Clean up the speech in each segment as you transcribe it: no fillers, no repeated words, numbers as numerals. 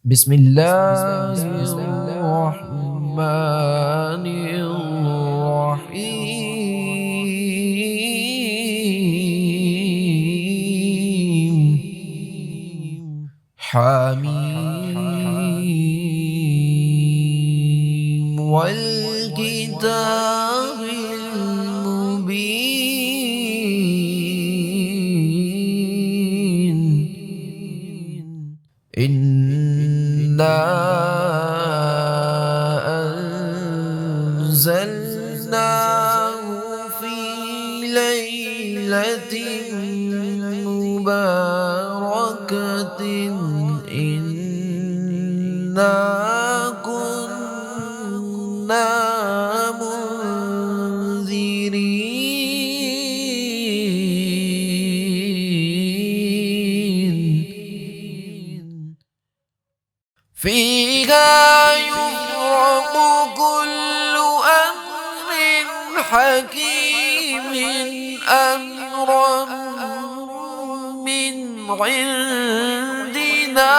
بسم الله الرحمن الرحيم حميم والكتاب المبين إنا أنزلناه في ليلة مباركة إنا كنا منذرين فيها يفرق كل أمر حكيم أمرا من عندنا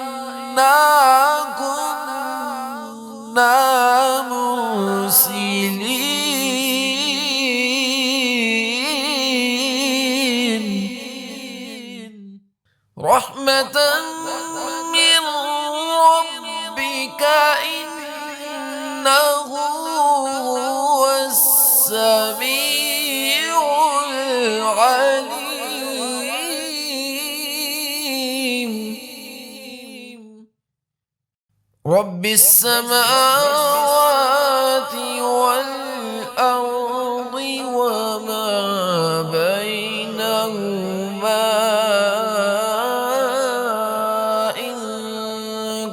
إنا كنا مرسلين رحمة من ربك إنه هو السميع العليم رب السماوات والأرض وما بينهما إن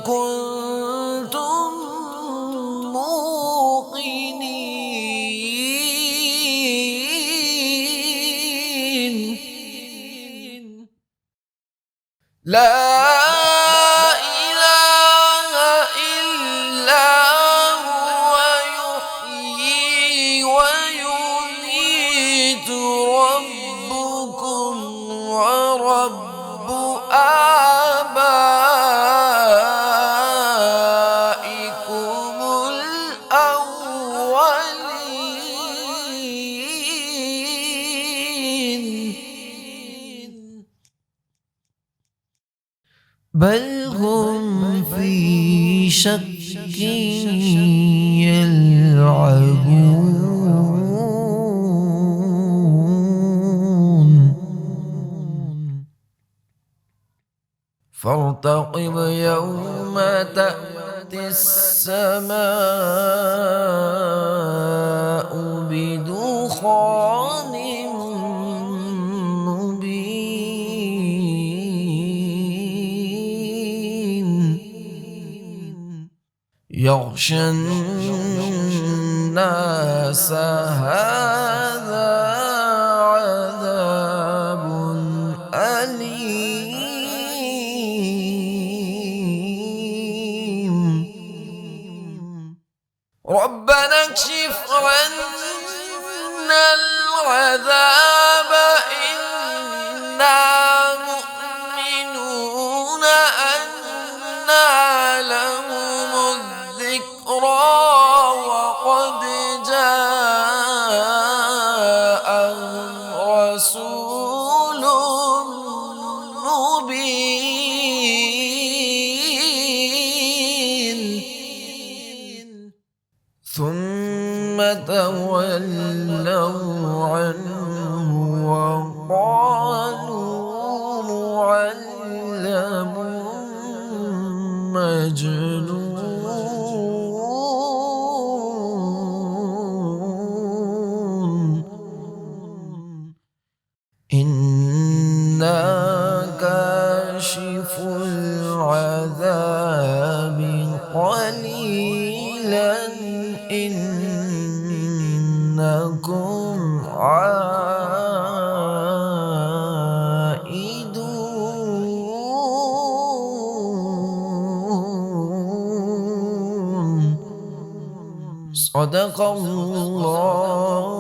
كنتم موقنين لا إله إلا هو يحيي ويميت ربكم ورب آبائكم الأولين بل هم في شك يلعبون فارتقب يوم تأتي السماء بدخان مبين يغشى الناس هذا عذاب أليم ربنا اكشف عنا العذاب إنا مؤمنون أنى لهم الذكرى وقد جاءهم رسول مبين ثم تولوا عنه وقالوا معلم مجنون إنا كاشف العذاب قليلا إنكم عائدون صدق الله